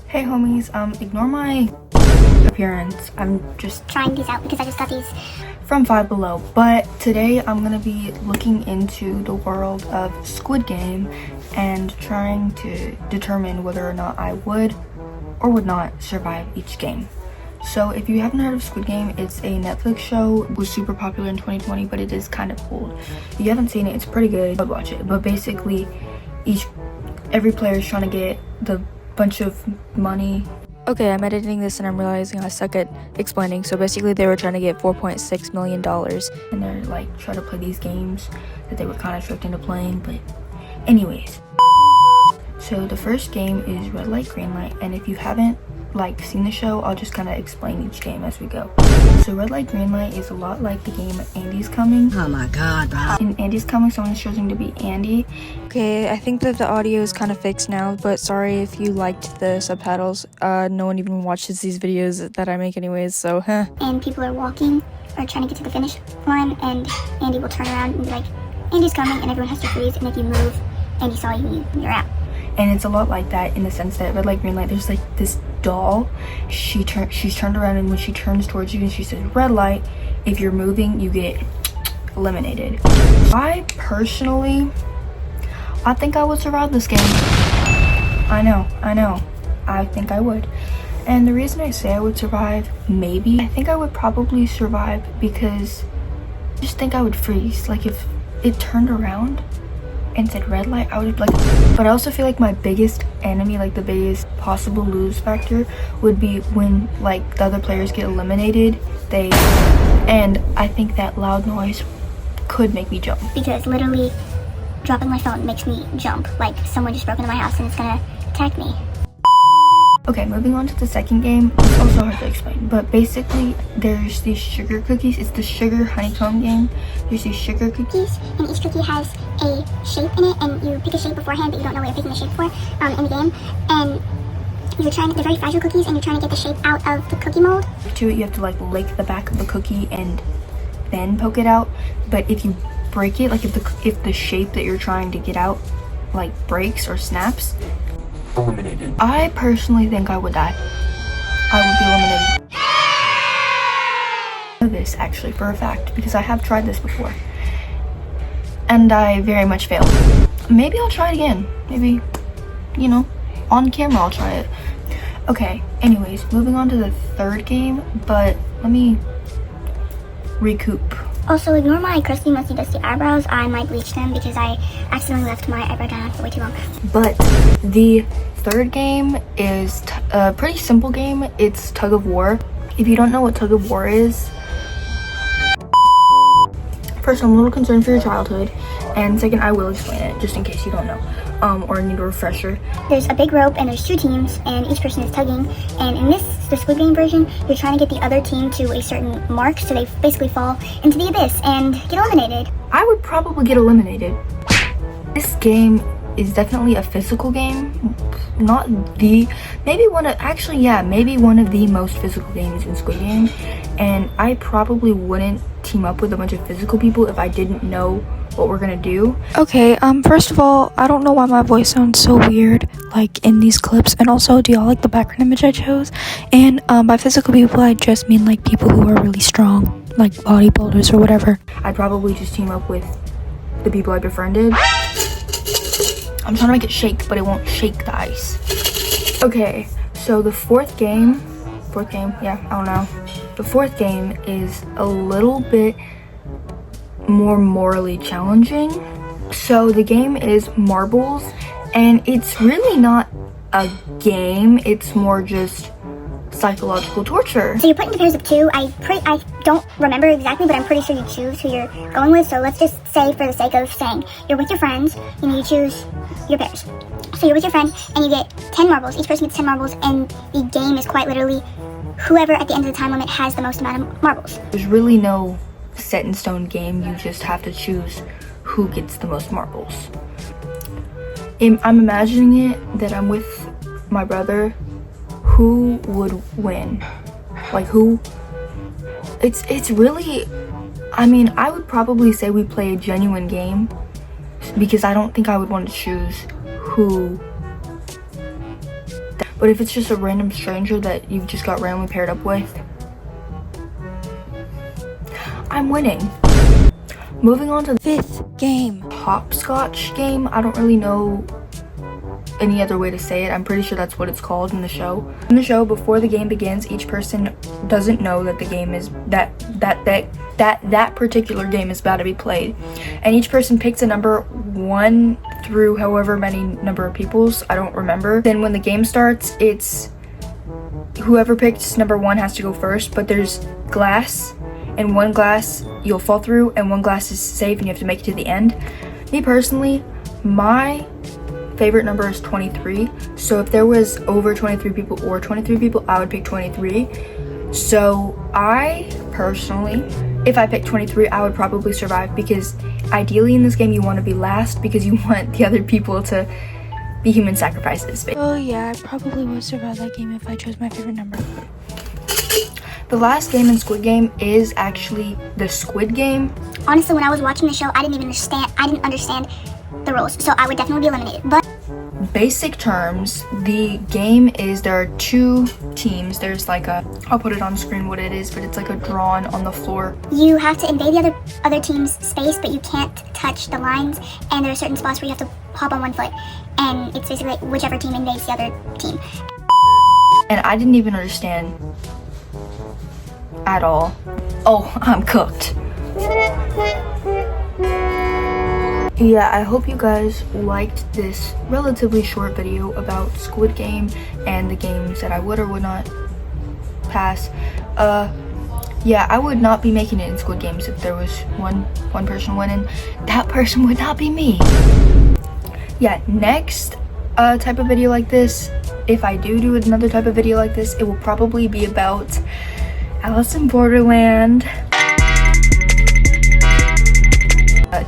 Hey homies, ignore my appearance. I'm just trying these out because I just got these from Five Below. But today I'm gonna be looking into the world of Squid Game and trying to determine whether or not I would or would not survive each game. So if you haven't heard of Squid Game, it's a Netflix show. It was super popular in 2020, but it is kind of old. If you haven't seen it, it's pretty good. I'd watch it. But basically, every player is trying to get the bunch of money. Okay, I'm editing this and I'm realizing I suck at explaining. So basically they were trying to get $4.6 million. And they're like trying to play these games that they were kind of tricked into playing. But anyways, so the first game is red light, green light. And if you haven't seen the show, I'll just kind of explain each game as we go. So red light, green light is a lot like the game Andy's Coming. Oh my god, bro. In Andy's Coming, someone is choosing to be Andy. Okay, I think that the audio is kind of fixed now, but sorry if you liked the subtitles. No one even watches these videos that I make anyways, so and people are walking or trying to get to the finish line, and Andy will turn around and be like, Andy's coming, and everyone has to freeze, and if you move, Andy saw you, you're out. And it's a lot like that in the sense that red light, green light, there's like this doll. She's turned around, and when she turns towards you and she says red light, if you're moving, you get eliminated. I think I would survive this game. I know. I think I would. And the reason I say I would survive, maybe, I think I would probably survive because I just think I would freeze. Like if it turned around and said red light, I would be like, but I also feel like my biggest enemy, like the biggest possible lose factor, would be when like the other players get eliminated, and I think that loud noise could make me jump. Because literally dropping my phone makes me jump, like someone just broke into my house and it's gonna attack me. Okay, moving on to the second game. It's also hard to explain, but basically there's these sugar cookies. It's the sugar honeycomb game. There's these sugar cookies, and each cookie has a shape in it, and you pick a shape beforehand, but you don't know what you're picking the shape for in the game. And they're very fragile cookies, and you're trying to get the shape out of the cookie mold. To it, you have to like lick the back of the cookie and then poke it out. But if you break it, like if the shape that you're trying to get out like breaks or snaps, eliminated. I personally think I would die. I would be eliminated. I know this actually for a fact because I have tried this before and I very much failed. Maybe I'll try it again. Maybe, on camera I'll try it. Okay, anyways, moving on to the third game, but let me recoup. Also, ignore my crusty, musty, dusty eyebrows. I might bleach them because I accidentally left my eyebrow down for way too long. But the third game is a pretty simple game. It's tug of war. If you don't know what tug of war is, first, I'm a little concerned for your childhood, and second, I will explain it just in case you don't know or need a refresher. There's a big rope and there's two teams, and each person is tugging, and in the Squid Game version, you're trying to get the other team to a certain mark, so they basically fall into the abyss and get eliminated. I would probably get eliminated. This game is definitely a physical game. Maybe one of the most physical games in Squid Game, and I probably wouldn't team up with a bunch of physical people if I didn't know what we're gonna do. Okay, first of all, I don't know why my voice sounds so weird like in these clips, and also, do y'all like the background image I chose? And by physical people, I just mean like people who are really strong, like bodybuilders or whatever. I'd probably just team up with the people I befriended. I'm trying to make it shake, but it won't shake the ice. Okay, so the fourth game, yeah, I don't know. The fourth game is a little bit more morally challenging. So the game is marbles, and it's really not a game, it's more just psychological torture. So you're put into pairs of two. I don't remember exactly, but I'm pretty sure you choose who you're going with. So let's just say, for the sake of saying, you're with your friends, you choose your pairs. So you're with your friend and you get 10 marbles. Each person gets 10 marbles, and the game is quite literally whoever at the end of the time limit has the most amount of marbles. There's really no set in stone game. You just have to choose who gets the most marbles. I'm imagining it that I'm with my brother. Who would win? Like who? It's really, I would probably say we play a genuine game because I don't think I would want to choose who But if it's just a random stranger that you've just got randomly paired up with, I'm winning. Moving on to the 5th game. hopscotch game. I don't really know any other way to say it. I'm pretty sure that's what it's called in the show. In the show, before the game begins, each person doesn't know that the game is that particular game is about to be played, and each person picks a number 1 through however many number of people's, I don't remember. Then when the game starts, it's whoever picks number 1 has to go first, but there's glass, and 1 glass you'll fall through and 1 glass is safe and you have to make it to the end. Me personally, my favorite number is 23, so if there was over 23 people or 23 people, I would pick 23. So I personally, if I picked 23, I would probably survive, because ideally in this game you want to be last because you want the other people to be human sacrifices. Oh yeah, I probably would survive that game if I chose my favorite number. The last game in Squid Game is actually the Squid Game. Honestly, when I was watching the show, I didn't understand the rules, so I would definitely be eliminated. But Basic terms, the game is there are 2 teams. There's like a, I'll put it on screen what it is, but it's like a drawn on the floor. you have to invade the other team's space, but you can't touch the lines, and there are certain spots where you have to hop on 1 foot, and it's basically like whichever team invades the other team. And I didn't even understand at all. Oh, I'm cooked. Yeah, I hope you guys liked this relatively short video about Squid Game and the games that I would or would not pass. Yeah, I would not be making it in Squid Games if there was one person winning. That person would not be me. Yeah, next type of video like this, if I do another type of video like this, it will probably be about Alice in Borderland.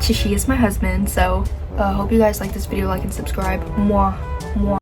Chishi is my husband, so hope you guys like this video, like and subscribe. Mwah, mwah.